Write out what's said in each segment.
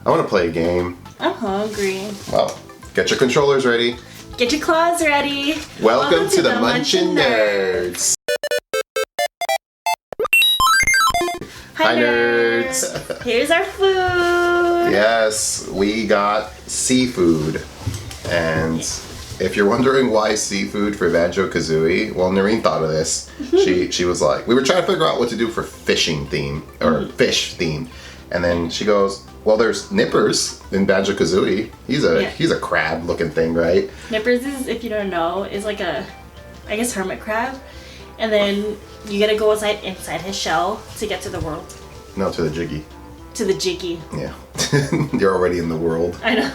I want to play a game. I'm hungry. Well, get your controllers ready. Get your claws ready. Welcome to the Munchin Nerds. Hi nerds. Here's our food. Yes, we got seafood. And if you're wondering why seafood for Banjo Kazooie, well, Noreen thought of this. She was like, we were trying to figure out what to do for fishing theme or fish theme, and then she goes, well, there's Nippers in Banjo Kazooie. He's a crab looking thing, right? Nippers is, if you don't know, is like a, I guess, hermit crab, and then you gotta go inside his shell to get to the world. No, to the jiggy. To the jiggy. Yeah, you're already in the world. I know.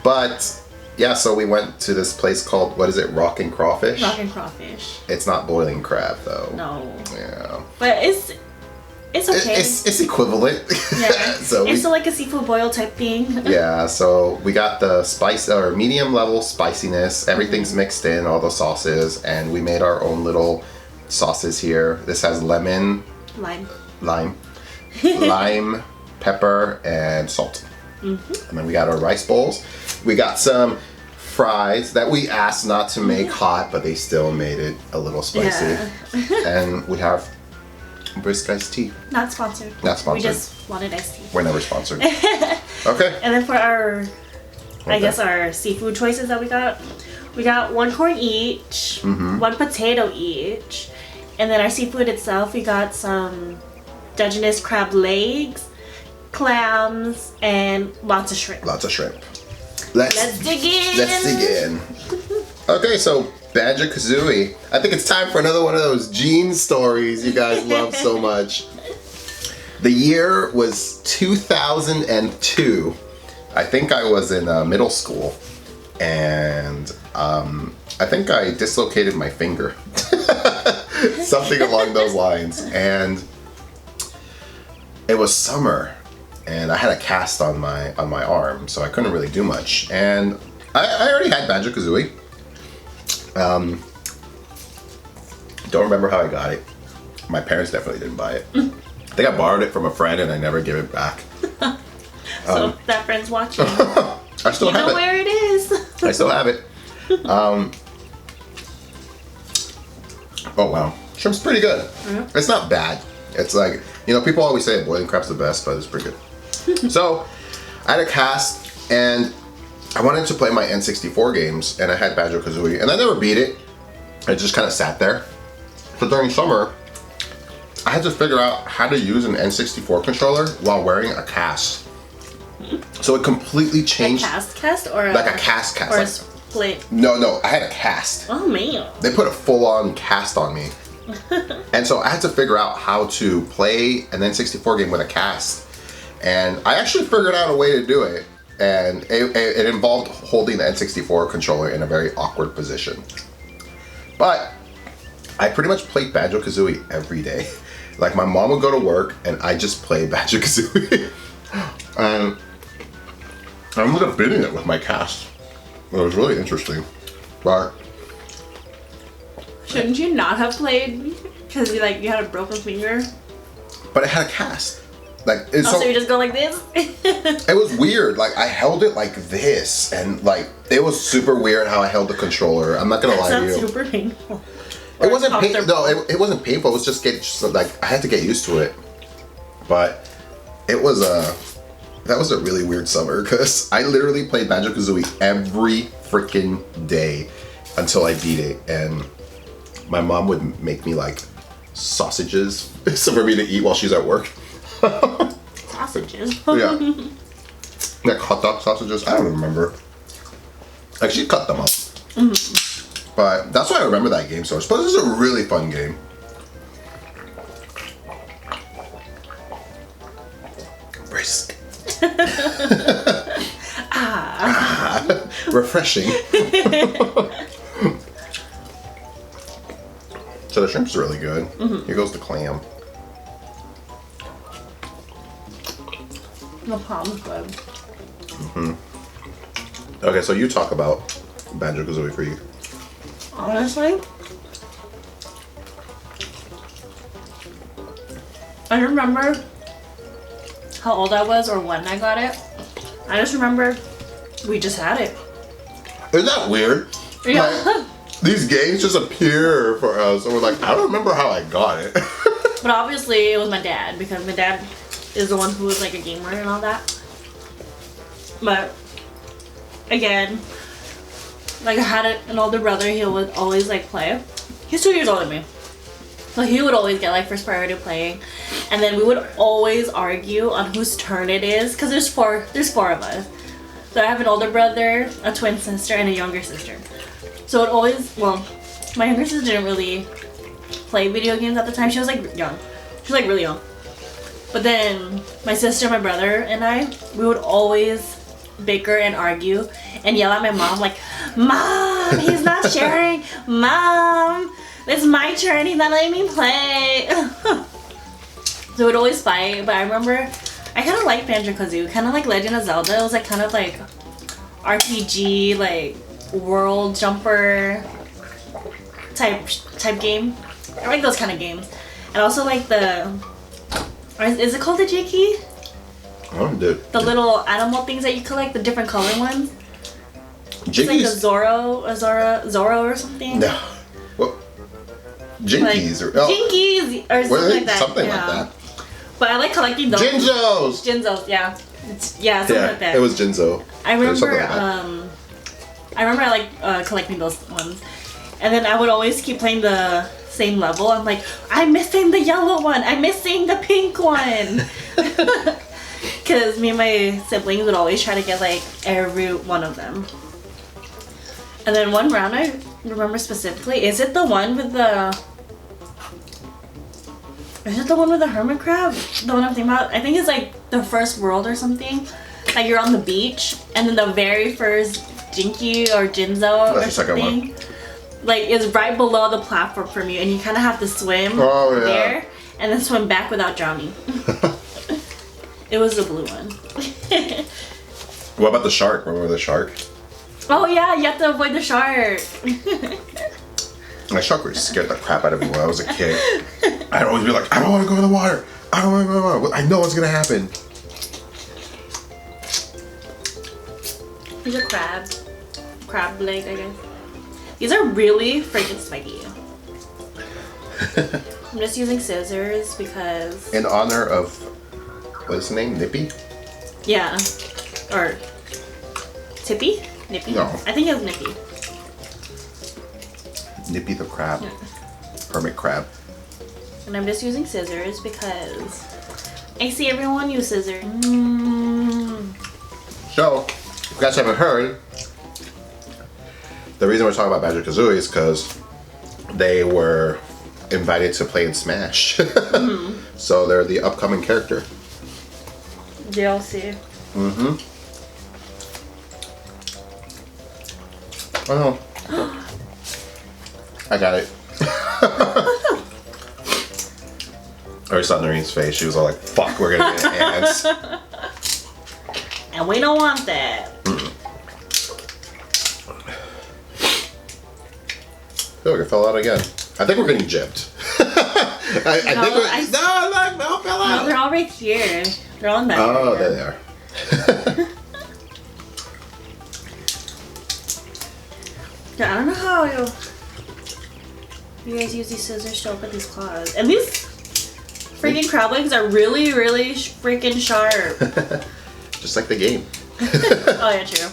But yeah, so we went to this place called, what is it, Rockin' Crawfish? Rockin' Crawfish. It's not boiling crab though. No. Yeah. But it's okay. It's equivalent. Yeah. So it's still like a seafood boil type thing. Yeah, so we got the spice or medium level spiciness. Everything's mixed in, all the sauces, and we made our own little sauces here. This has lemon, lime, pepper, and salt. And then we got our rice bowls. We got some fries that we asked not to make hot, but they still made it a little spicy. Yeah. And we have brisk iced tea. Not sponsored. Not sponsored. We just wanted iced tea. We're never sponsored. Okay. And then for our, I guess our seafood choices that we got one corn each, one potato each, and then our seafood itself, we got some Dungeness crab legs, clams, and lots of shrimp. Lots of shrimp. Let's dig in. Let's dig in. Okay, so Banjo Kazooie. I think it's time for another one of those Gene stories you guys love so much. The year was 2002. I think I was in middle school, and I think I dislocated my finger. Something along those lines. And it was summer, and I had a cast on my arm, so I couldn't really do much. And I already had Banjo Kazooie. Don't remember how I got it. My parents definitely didn't buy it. I think I borrowed it from a friend and I never gave it back. So that friend's watching. I still have it. You know where it is. I still have it. Oh wow, shrimp's pretty good. It's not bad. It's like, you know, people always say boiling crab's the best, but it's pretty good. So I had a cast and I wanted to play my N64 games, and I had Banjo Kazooie, and I never beat it. It just kind of sat there. So during summer, I had to figure out how to use an N64 controller while wearing a cast. So it completely changed. A cast or like a cast. Or like, a split. No, I had a cast. Oh man. They put a full-on cast on me. And so I had to figure out how to play an N64 game with a cast. And I actually figured out a way to do it. And it involved holding the N64 controller in a very awkward position. But I pretty much played Banjo Kazooie every day. Like, my mom would go to work and I just played Banjo Kazooie. And I ended up beating it with my cast. It was really interesting. But shouldn't you not have played because you had a broken finger? But it had a cast. Like, it's so you just go like this? It was weird. Like, I held it like this, and like it was super weird how I held the controller. I'm not gonna lie to you. Sounds super painful. It wasn't painful. No, it wasn't painful. It was just like I had to get used to it. But it was that was a really weird summer because I literally played Banjo Kazooie every freaking day until I beat it, and my mom would make me like sausages so for me to eat while she's at work. Sausages? Yeah. Like hot dog sausages? I don't remember. Like, she cut them up. But that's why I remember that game so much. But this is a really fun game. Brisk. Refreshing. So the shrimp's really good. Here goes the clam. The palm's good. Okay, so you talk about Banjo Kazooie for you. Honestly, I remember how old I was or when I got it. I just remember we just had it. Isn't that weird? Yeah. Like, these games just appear for us, and we're like, I don't remember how I got it. But obviously it was my dad, because my dad is the one who was like a gamer and all that. But again, like I had an older brother, he would always like play. He's 2 years older than me. So he would always get like first priority playing. And then we would always argue on whose turn it is, because there's four of us. So I have an older brother, a twin sister, and a younger sister. So it always, well, my younger sister didn't really play video games at the time. She was like young. She was like really young. But then my sister, my brother, and I, we would always bicker and argue and yell at my mom like, Mom, he's not sharing. Mom, it's my turn. He's not letting me play. So we would always fight. But I remember I kind of liked Banjo Kazooie, kind of like Legend of Zelda. It was like kind of like RPG, like world jumper type game. I like those kind of games. And also like the, is it called the Jiki? Oh, dude. The little animal things that you collect, the different color ones. Jinkies? It's like a Zorro or something. No. What? Jinkies like, or Jinkies or something like that. Something yeah. like that. But I like collecting those. Jinzos, yeah. Something like that. It was Jinzo. I remember Like I like collecting those ones. And then I would always keep playing the same level. I'm like, I'm missing the yellow one. I'm missing the pink one. Because me and my siblings would always try to get like every one of them. And then one round I remember specifically, is it the one with the hermit crab? The one I'm thinking about? I think it's like the first world or something. Like you're on the beach and then the very first Jinky or Jinzo or something, like is right below the platform from you, and you kind of have to swim there and then swim back without drowning. It was the blue one. What about the shark? Remember the shark? Oh yeah, you have to avoid the shark. My shark really scared the crap out of me when I was a kid. I'd always be like, I don't want to go in the water. I don't want to go in the water. I know what's gonna happen. Here's a crab leg, I guess. These are really freaking spiky. I'm just using scissors because... In honor of, what is the name? Nippy? Yeah. Or Tippy? Nippy? No. I think it was Nippy. Nippy the crab. Yeah. Hermit crab. And I'm just using scissors because I see everyone use scissors. So, if you guys haven't heard, the reason we're talking about Banjo Kazooie is because they were invited to play in Smash. So they're the upcoming character. DLC. Mm-hmm. Oh no. I got it. I saw Noreen's face. She was all like, fuck, we're gonna get ants. And we don't want that. I feel like I fell out again. I think we're getting gypped. I think we're... No, fell out. No, they're all right here. They're all in that Oh, area. there they are. Yeah, I don't know how you guys use these scissors to open these claws. And these freaking crab legs are really, really freaking sharp. Just like the game. Oh yeah, true.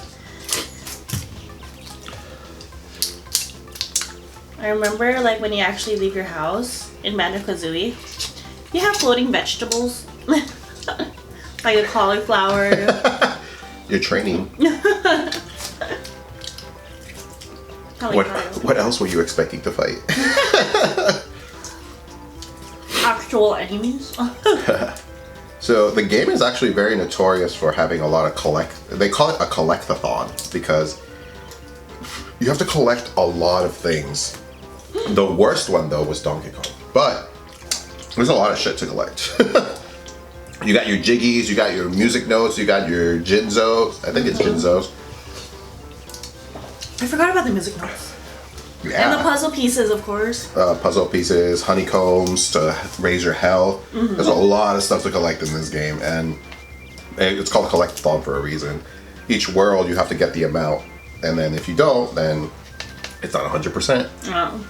I remember like when you actually leave your house in Banjo Kazooie, you have floating vegetables. Like a cauliflower. You're training. What else were you expecting to fight? Actual enemies. So the game is actually very notorious for having a lot of they call it a collectathon because you have to collect a lot of things. The worst one though was Donkey Kong, but there's a lot of shit to collect. You got your jiggies, you got your music notes, you got your Jinzos. I think it's Jinzos. I forgot about the music notes. Yeah. And the puzzle pieces, of course. Puzzle pieces, honeycombs to raise your health. There's a lot of stuff to collect in this game, and it's called a collectathon for a reason. Each world you have to get the amount, and then if you don't, then it's not 100%. Oh.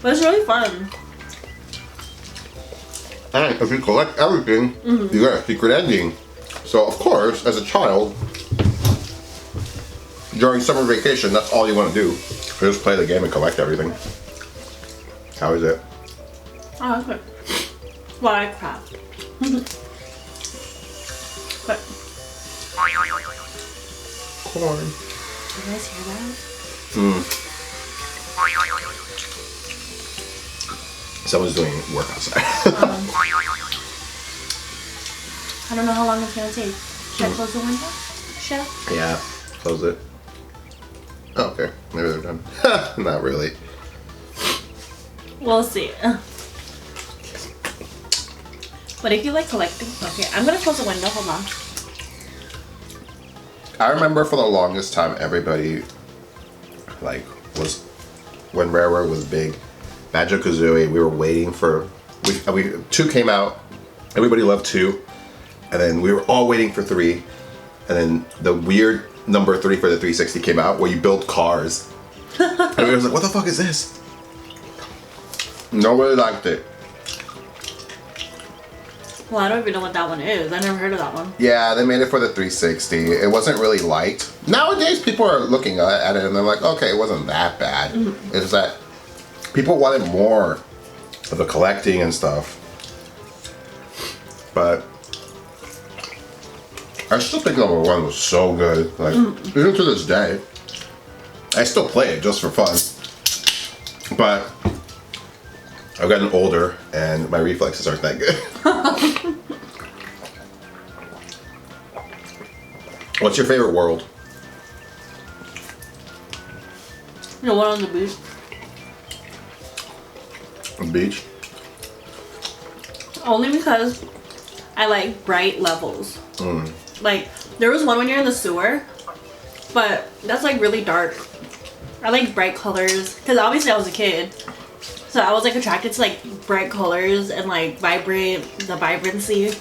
But it's really fun. And if you collect everything, you get a secret ending. So of course, as a child, during summer vacation, that's all you want to do. Just play the game and collect everything. How is it? Oh, that's good. Well, I craft. But Corn. you guys hear that? Someone's doing work outside. I don't know how long it's gonna take. Should I close the window? Chef? Yeah, close it. Oh, okay, maybe they're done. Not really. We'll see. But if you like collecting, okay, I'm gonna close the window. Hold on. I remember for the longest time, everybody like was when Rareware was big. Banjo Kazooie, we were waiting for. We 2 came out. Everybody loved 2, and then we were all waiting for 3, and then the weird number 3 for the 360 came out, where you build cars. And we was like, "What the fuck is this?" Nobody liked it. Well, I don't even know what that one is. I never heard of that one. Yeah, they made it for the 360. It wasn't really liked. Nowadays, people are looking at it and they're like, okay, it wasn't that bad. It's that people wanted more of the collecting and stuff. But I still think number 1 was so good. Like, even to this day, I still play it just for fun. But I've gotten older and my reflexes aren't that good. What's your favorite world? The one on the beach. The beach? Only because I like bright levels. Like, there was one when you're in the sewer, but that's like really dark. I like bright colors, because obviously I was a kid. So I was like attracted to like bright colors and like the vibrancy.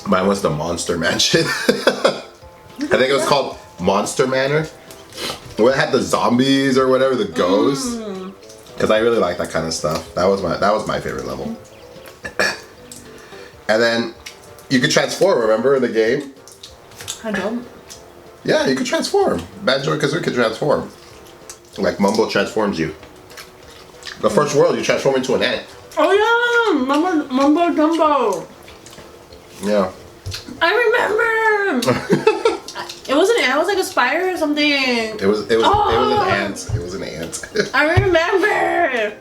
Mine was the Monster Mansion. I think it was called Monster Manor. Where it had the zombies or whatever, the ghosts. Because I really like that kind of stuff. That was my favorite level. And then you could transform, remember, in the game? I don't. Yeah, you could transform. Banjo Kazooie could transform. Like Mumbo transforms you. The first world, you transform into an ant. Oh yeah! Mumbo Jumbo! Yeah. I remember! It wasn't an ant, it was like a spider or something. It was an ant. It was an ant. I remember!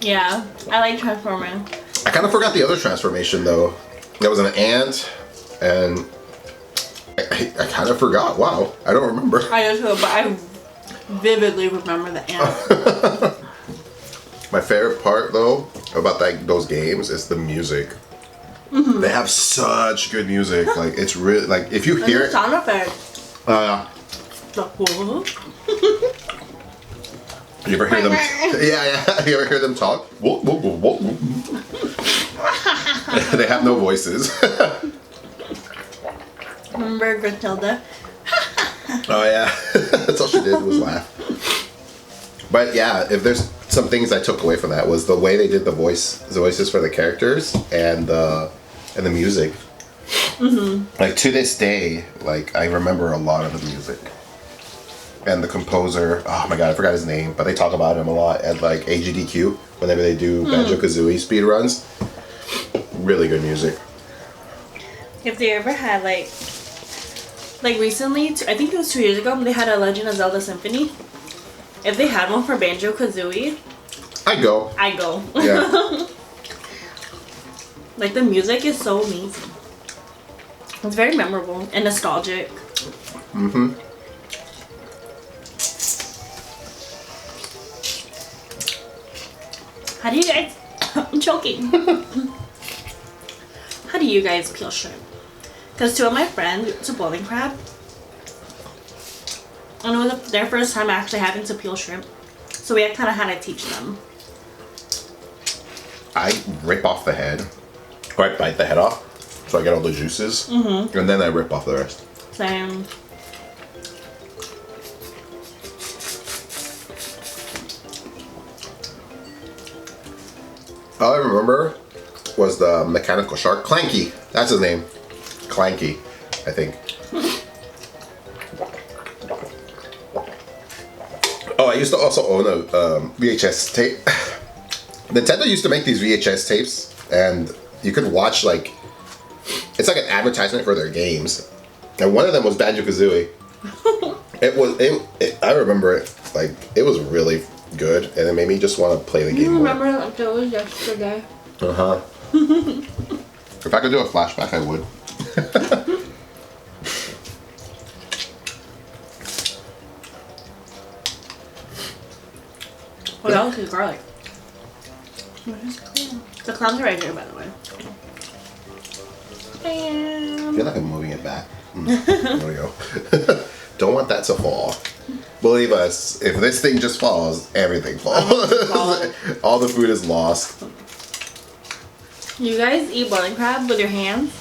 Yeah, I like transforming. I kind of forgot the other transformation though. There was an ant, and I kind of forgot. Wow, I don't remember. I do too, but I vividly remember the ant. My favorite part though about those games is the music. They have such good music. Like it's really like if you hear it. Sound effect. You ever hear them? Yeah. You ever hear them talk? Whoop, whoop, whoop, whoop, whoop. They have no voices. Remember Gruntilda? Oh yeah, that's all she did was laugh. But yeah, if there's some things I took away from that was the way they did the voices for the characters and the music. Like to this day, like I remember a lot of the music. And the composer, oh my god, I forgot his name, but they talk about him a lot at like AGDQ whenever they do Banjo Kazooie speed runs. Really good music. If they ever had like recently, I think it was 2 years ago, they had a Legend of Zelda Symphony. If they had one for Banjo Kazooie, I go. Yeah. Like the music is so amazing. It's very memorable and nostalgic. How do you guys... I'm choking. How do you guys peel shrimp? Because 2 of my friends, it's a boiling crab. And it was their first time actually having to peel shrimp. So we kind of had to teach them. I rip off the head. Or I bite the head off. so I get all the juices, and then I rip off the rest. Same. All I remember was the mechanical shark. Clanky. That's his name. Clanky, I think. Oh, I used to also own a VHS tape. Nintendo used to make these VHS tapes, and you could watch like, it's like an advertisement for their games. And one of them was Banjo Kazooie. I remember it, like, it was really good, and it made me just want to play the game more. I remember it like it was yesterday. Uh-huh. If I could do a flashback, I would. What else is garlic? The clowns are right here, by the way. I feel like I'm moving it back. There we go. Don't want that to fall. Believe us, if this thing just falls, everything falls. All the food is lost. You guys eat boiling crab with your hands?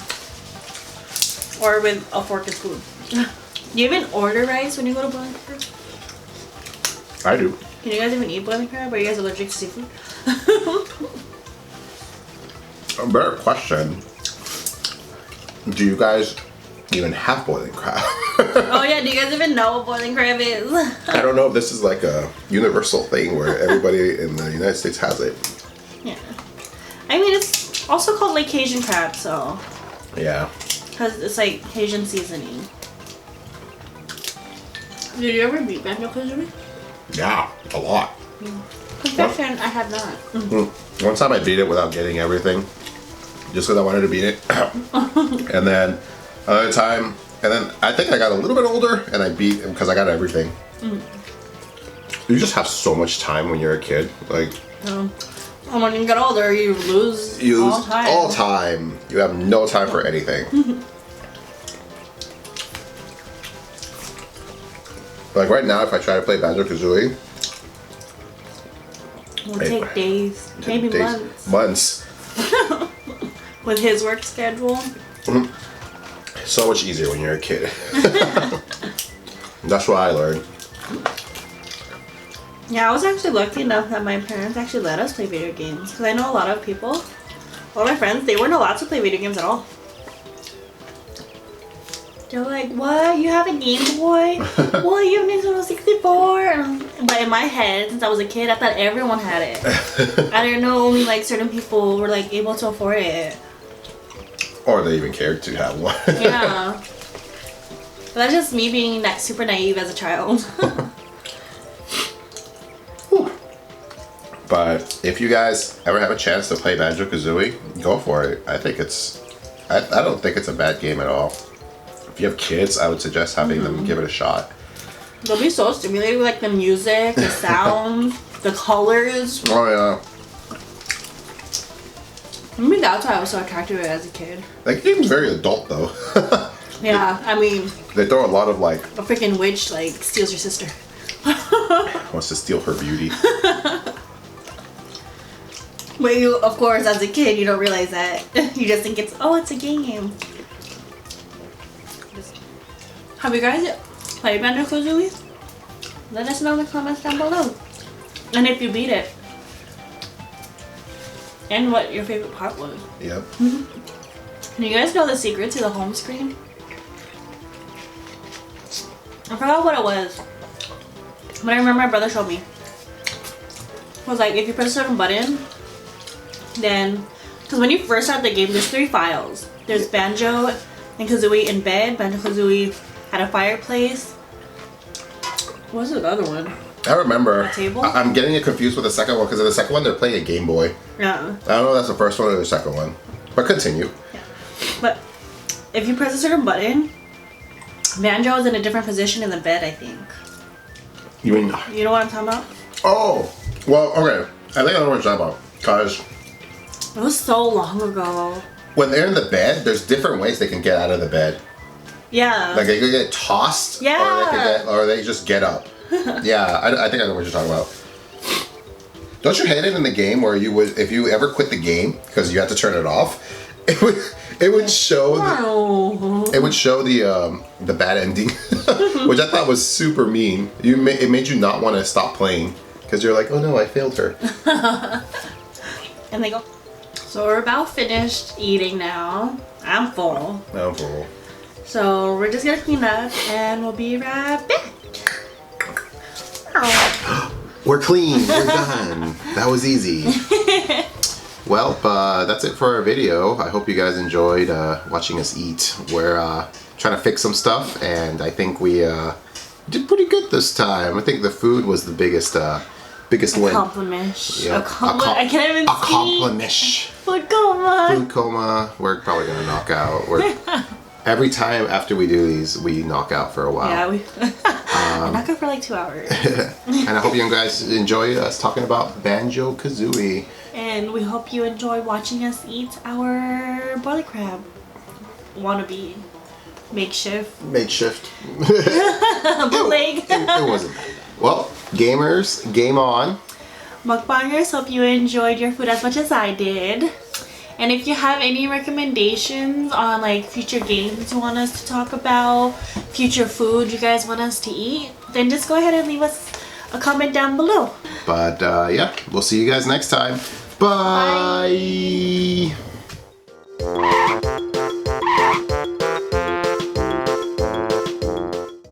Or with a fork and spoon? Do you even order rice when you go to boiling crab? I do. Can you guys even eat boiling crab? Or are you guys allergic to seafood? A better question. Do you guys even have boiling crab? Oh yeah, do you guys even know what boiling crab is? I don't know if this is like a universal thing where everybody in the United States has it. Yeah. I mean, it's also called like Cajun crab, so. Yeah. Because it's like Cajun seasoning. Did you ever beat Banjo Kazooie? Yeah, a lot. Confession, I have not. One time I beat it without getting everything, just because I wanted to beat it. And then another time, and then I think I got a little bit older and I beat it because I got everything. You just have so much time when you're a kid. Like, And when you get older, you lose all time. all time. You have no time for anything. Like right now, if I try to play Banjo Kazooie, It'll take days, maybe months. Months. With his work schedule. So much easier when you're a kid. That's what I learned. Yeah, I was actually lucky enough that my parents actually let us play video games. Because I know a lot of people, all my friends, they weren't allowed to play video games at all. They're like, what? You have a Game Boy? What? You have a Nintendo 64? But in my head, since I was a kid, I thought everyone had it. I didn't know only like certain people were like able to afford it. Or they even cared to have one. Yeah. But that's just me being that super naive as a child. But if you guys ever have a chance to play Banjo Kazooie, go for it. I think it's, I don't think it's a bad game at all. If you have kids, I would suggest having them give it a shot. They'll be so stimulated with like the music, the sounds, the colors. Oh yeah. Maybe that's why I was so attracted to it as a kid. That game's very adult though. Yeah, I mean, They throw a lot of like, a freaking witch like steals your sister. wants to steal her beauty. But you, of course, as a kid, you don't realize that. You just think it's a game. Have you guys played Banjo Kazooie? Let us know in the comments down below. And if you beat it. And what your favorite part was. Yep. Do you guys know the secret to the home screen? I forgot what it was. But I remember my brother showed me. It was like, if you press a certain button, then, because when you first start the game, there's 3 files. There's Banjo and Kazooie in bed. Banjo Kazooie had a fireplace. What was the other one? I remember. A table? I'm getting it confused with the second one because in the second one they're playing a Game Boy. Yeah. I don't know if that's the first one or the second one. But continue. Yeah. But if you press a certain button, Banjo is in a different position in the bed, I think. You mean? You know what I'm talking about? Oh, well, okay. I think I know what you're talking about. Because It was so long ago. when they're in the bed, there's different ways they can get out of the bed. Yeah. Like they could get tossed, Yeah. or they just get up. Yeah, I think I know what you're talking about. Don't you hate it in the game where you would, if you ever quit the game because you had to turn it off, It would show Oh. it would show the bad ending, which I thought was super mean. It made you not want to stop playing because you're like, oh no, I failed her. And they go. So we're about finished eating now. I'm full. I'm full. So we're just gonna clean up and we'll be right back. We're clean. We're done. That was easy. Well, that's it for our video. I hope you guys enjoyed watching us eat. We're trying to fix some stuff, and I think we did pretty good this time. I think the food was the biggest win. Compliment. Yep. I can't even speak. Compliment. Food coma. Food coma. We're probably gonna knock out. Every time after we do these, we knock out for a while. Yeah, we knock out for like 2 hours. And I hope you guys enjoy us talking about Banjo Kazooie. And we hope you enjoy watching us eat our boiler crab. Wannabe. Makeshift. Bootleg. It wasn't bad. Well, gamers, game on. Mukbangers, hope you enjoyed your food as much as I did. And if you have any recommendations on like future games you want us to talk about, future food you guys want us to eat, then just go ahead and leave us a comment down below. But yeah, we'll see you guys next time. Bye. Bye.